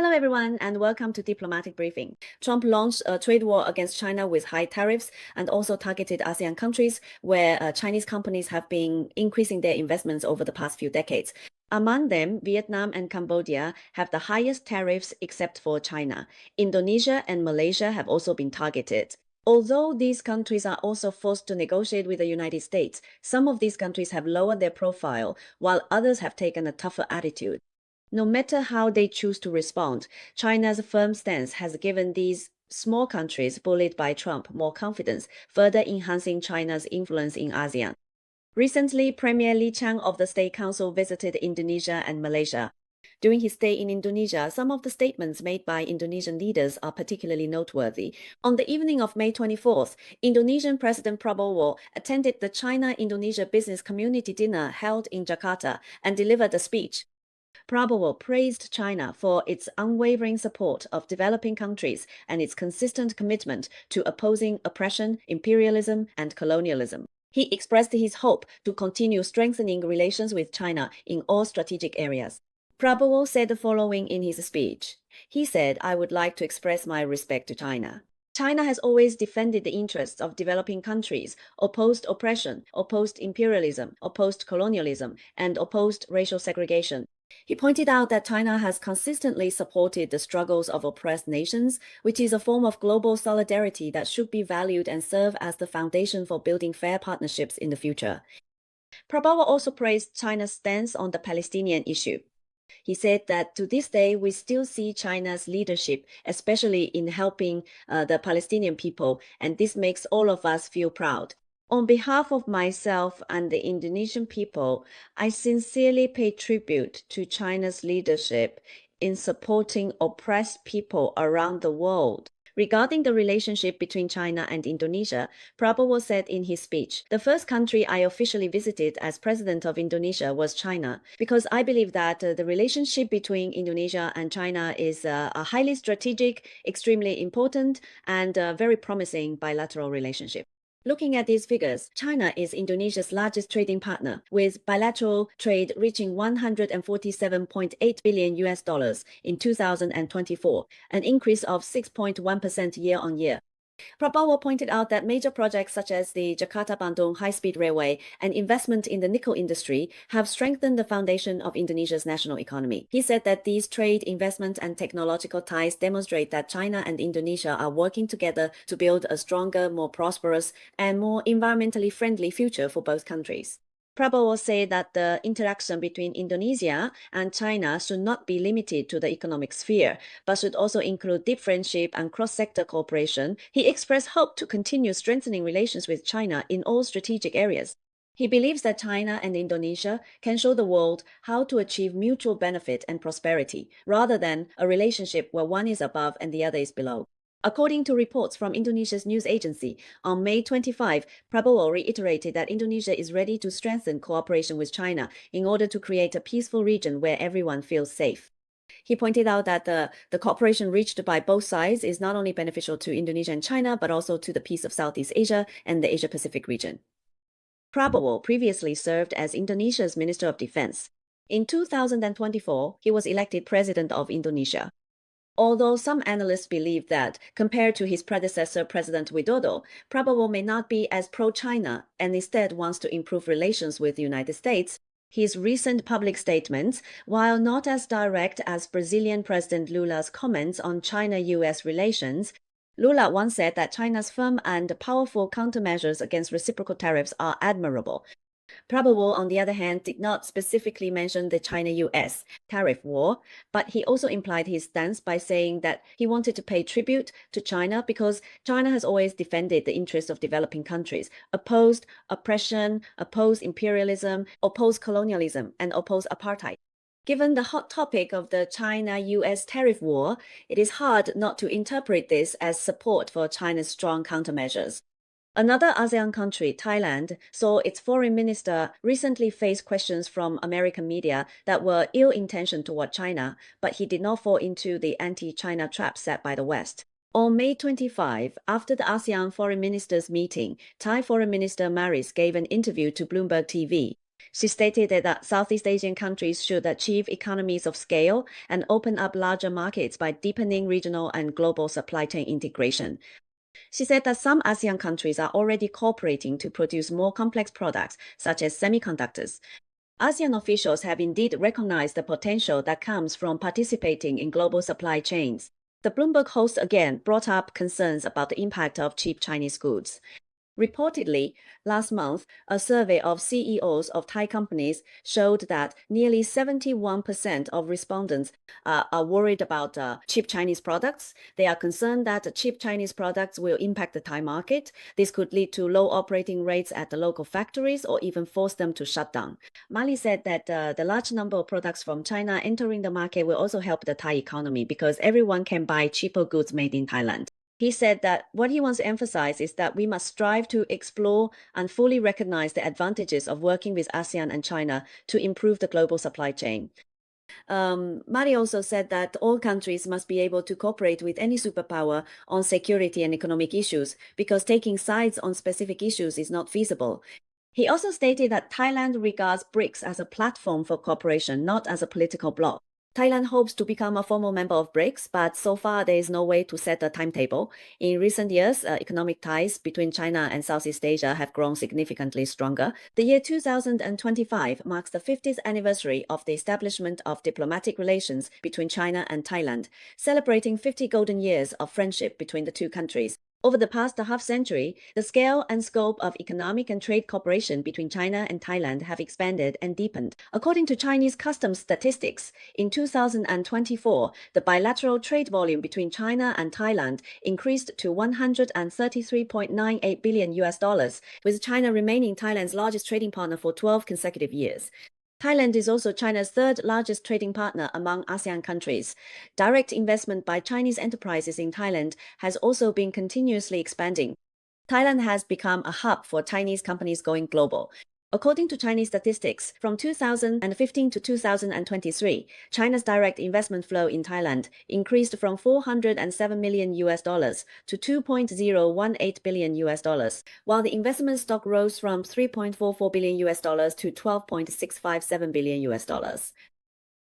Hello, everyone, and welcome to Diplomatic Briefing. Trump launched a trade war against China with high tariffs and also targeted ASEAN countries where Chinese companies have been increasing their investments over the past few decades. Among them, Vietnam and Cambodia have the highest tariffs except for China. Indonesia and Malaysia have also been targeted. Although these countries are also forced to negotiate with the United States, some of these countries have lowered their profile, while others have taken a tougher attitude. No matter how they choose to respond, China's firm stance has given these small countries bullied by Trump more confidence, further enhancing China's influence in ASEAN. Recently, Premier Li Qiang of the State Council visited Indonesia and Malaysia. During his stay in Indonesia, some of the statements made by Indonesian leaders are particularly noteworthy. On the evening of May 24th, Indonesian President Prabowo attended the China-Indonesia Business Community Dinner held in Jakarta and delivered a speech. Prabowo praised China for its unwavering support of developing countries and its consistent commitment to opposing oppression, imperialism, and colonialism. He expressed his hope to continue strengthening relations with China in all strategic areas. Prabowo said the following in his speech. He said, "I would like to express my respect to China. China has always defended the interests of developing countries, opposed oppression, opposed imperialism, opposed colonialism, and opposed racial segregation." He pointed out that China has consistently supported the struggles of oppressed nations, which is a form of global solidarity that should be valued and serve as the foundation for building fair partnerships in the future. Prabowo also praised China's stance on the Palestinian issue. He said that to this day, we still see China's leadership, especially in helping the Palestinian people, and this makes all of us feel proud. On behalf of myself and the Indonesian people, I sincerely pay tribute to China's leadership in supporting oppressed people around the world. Regarding the relationship between China and Indonesia, Prabowo said in his speech, "The first country I officially visited as president of Indonesia was China, because I believe that the relationship between Indonesia and China is a highly strategic, extremely important, and very promising bilateral relationship." Looking at these figures, China is Indonesia's largest trading partner, with bilateral trade reaching $147.8 billion in 2024, an increase of 6.1% year-on-year. Prabowo pointed out that major projects such as the Jakarta-Bandung high-speed railway and investment in the nickel industry have strengthened the foundation of Indonesia's national economy. He said that these trade, investment, and technological ties demonstrate that China and Indonesia are working together to build a stronger, more prosperous, and more environmentally friendly future for both countries. Prabowo said that the interaction between Indonesia and China should not be limited to the economic sphere, but should also include deep friendship and cross-sector cooperation. He expressed hope to continue strengthening relations with China in all strategic areas. He believes that China and Indonesia can show the world how to achieve mutual benefit and prosperity, rather than a relationship where one is above and the other is below. According to reports from Indonesia's news agency, on May 25, Prabowo reiterated that Indonesia is ready to strengthen cooperation with China in order to create a peaceful region where everyone feels safe. He pointed out that the cooperation reached by both sides is not only beneficial to Indonesia and China, but also to the peace of Southeast Asia and the Asia-Pacific region. Prabowo previously served as Indonesia's Minister of Defense. In 2024, he was elected President of Indonesia. Although some analysts believe that, compared to his predecessor, President Widodo, Prabowo may not be as pro-China and instead wants to improve relations with the United States, his recent public statements, while not as direct as Brazilian President Lula's comments on China-US relations, Lula once said that China's firm and powerful countermeasures against reciprocal tariffs are admirable. Prabowo, on the other hand, did not specifically mention the China-US tariff war, but he also implied his stance by saying that he wanted to pay tribute to China because China has always defended the interests of developing countries, opposed oppression, opposed imperialism, opposed colonialism, and opposed apartheid. Given the hot topic of the China-US tariff war, it is hard not to interpret this as support for China's strong countermeasures. Another ASEAN country, Thailand, saw its foreign minister recently face questions from American media that were ill-intentioned toward China, but he did not fall into the anti-China trap set by the West. On May 25, after the ASEAN foreign ministers' meeting, Thai Foreign Minister Maris gave an interview to Bloomberg TV. She stated that Southeast Asian countries should achieve economies of scale and open up larger markets by deepening regional and global supply chain integration. She said that some ASEAN countries are already cooperating to produce more complex products, such as semiconductors. ASEAN officials have indeed recognized the potential that comes from participating in global supply chains. The Bloomberg host again brought up concerns about the impact of cheap Chinese goods. Reportedly, last month, a survey of CEOs of Thai companies showed that nearly 71% of respondents are worried about cheap Chinese products. They are concerned that cheap Chinese products will impact the Thai market. This could lead to low operating rates at the local factories or even force them to shut down. Mali said that the large number of products from China entering the market will also help the Thai economy because everyone can buy cheaper goods made in Thailand. He said that what he wants to emphasize is that we must strive to explore and fully recognize the advantages of working with ASEAN and China to improve the global supply chain. Mari also said that all countries must be able to cooperate with any superpower on security and economic issues because taking sides on specific issues is not feasible. He also stated that Thailand regards BRICS as a platform for cooperation, not as a political bloc. Thailand hopes to become a formal member of BRICS, but so far there is no way to set a timetable. In recent years, economic ties between China and Southeast Asia have grown significantly stronger. The year 2025 marks the 50th anniversary of the establishment of diplomatic relations between China and Thailand, celebrating 50 golden years of friendship between the two countries. Over the past half-century, the scale and scope of economic and trade cooperation between China and Thailand have expanded and deepened. According to Chinese customs statistics, in 2024, the bilateral trade volume between China and Thailand increased to $133.98 billion, with China remaining Thailand's largest trading partner for 12 consecutive years. Thailand is also China's third largest trading partner among ASEAN countries. Direct investment by Chinese enterprises in Thailand has also been continuously expanding. Thailand has become a hub for Chinese companies going global. According to Chinese statistics, from 2015 to 2023, China's direct investment flow in Thailand increased from $407 million to $2.018 billion, while the investment stock rose from $3.44 billion to $12.657 billion.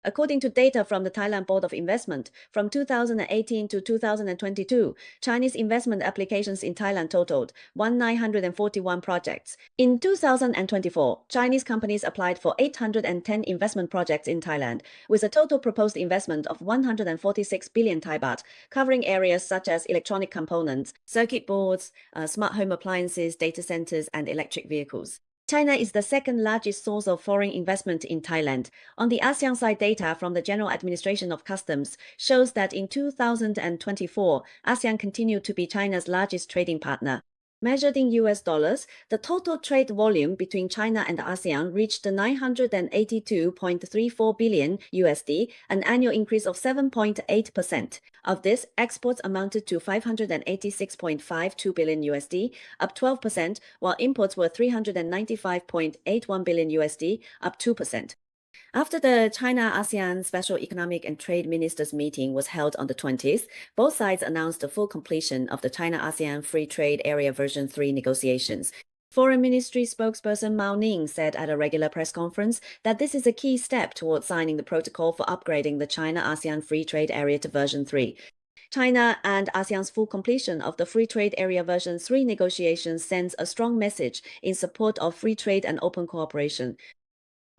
According to data from the Thailand Board of Investment, from 2018 to 2022, Chinese investment applications in Thailand totaled 1,941 projects. In 2024, Chinese companies applied for 810 investment projects in Thailand, with a total proposed investment of 146 billion Thai baht, covering areas such as electronic components, circuit boards, smart home appliances, data centers, and electric vehicles. China is the second largest source of foreign investment in Thailand. On the ASEAN side, data from the General Administration of Customs shows that in 2024, ASEAN continued to be China's largest trading partner. Measured in US dollars, the total trade volume between China and ASEAN reached $982.34 billion USD, an annual increase of 7.8%. Of this, exports amounted to $586.52 billion USD, up 12%, while imports were $395.81 billion USD, up 2%. After the China-ASEAN Special Economic and Trade Ministers meeting was held on the 20th, both sides announced the full completion of the China-ASEAN Free Trade Area Version 3 negotiations. Foreign Ministry spokesperson Mao Ning said at a regular press conference that this is a key step towards signing the protocol for upgrading the China-ASEAN Free Trade Area to Version 3. China and ASEAN's full completion of the Free Trade Area Version 3 negotiations sends a strong message in support of free trade and open cooperation.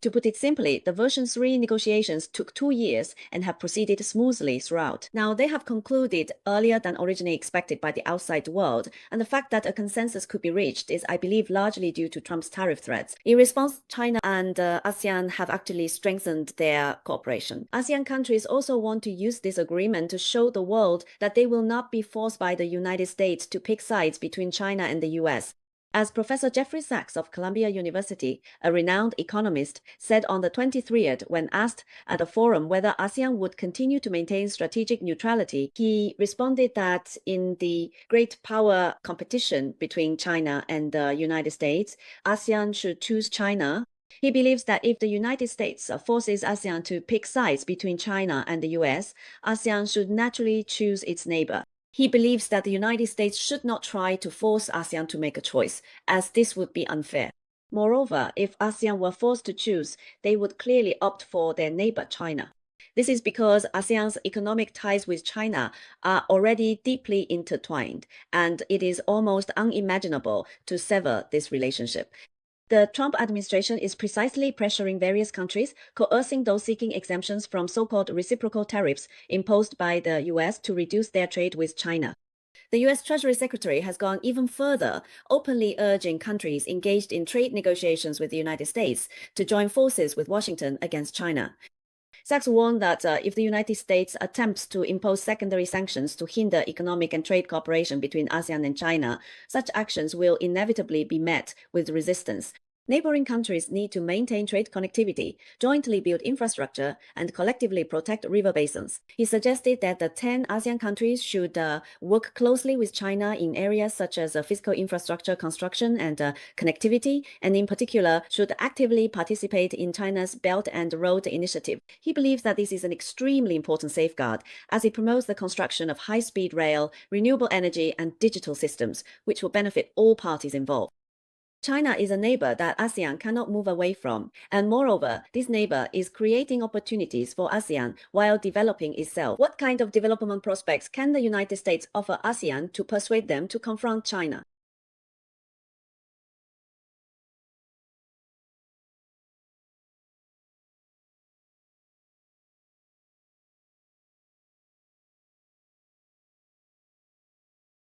To put it simply, the Version 3 negotiations took 2 years and have proceeded smoothly throughout. Now, they have concluded earlier than originally expected by the outside world, and the fact that a consensus could be reached is, I believe, largely due to Trump's tariff threats. In response, China and ASEAN have actually strengthened their cooperation. ASEAN countries also want to use this agreement to show the world that they will not be forced by the United States to pick sides between China and the US. As Professor Jeffrey Sachs of Columbia University, a renowned economist, said on the 23rd when asked at a forum whether ASEAN would continue to maintain strategic neutrality, he responded that in the great power competition between China and the United States, ASEAN should choose China. He believes that if the United States forces ASEAN to pick sides between China and the US, ASEAN should naturally choose its neighbor. He believes that the United States should not try to force ASEAN to make a choice, as this would be unfair. Moreover, if ASEAN were forced to choose, they would clearly opt for their neighbor China. This is because ASEAN's economic ties with China are already deeply intertwined, and it is almost unimaginable to sever this relationship. The Trump administration is precisely pressuring various countries, coercing those seeking exemptions from so-called reciprocal tariffs imposed by the US to reduce their trade with China. The US Treasury Secretary has gone even further, openly urging countries engaged in trade negotiations with the United States to join forces with Washington against China. Sachs warned that if the United States attempts to impose secondary sanctions to hinder economic and trade cooperation between ASEAN and China, such actions will inevitably be met with resistance. Neighboring countries need to maintain trade connectivity, jointly build infrastructure, and collectively protect river basins. He suggested that the 10 ASEAN countries should work closely with China in areas such as physical infrastructure construction and connectivity, and in particular should actively participate in China's Belt and Road Initiative. He believes that this is an extremely important safeguard as it promotes the construction of high-speed rail, renewable energy, and digital systems, which will benefit all parties involved. China is a neighbor that ASEAN cannot move away from, and moreover, this neighbor is creating opportunities for ASEAN while developing itself. What kind of development prospects can the United States offer ASEAN to persuade them to confront China?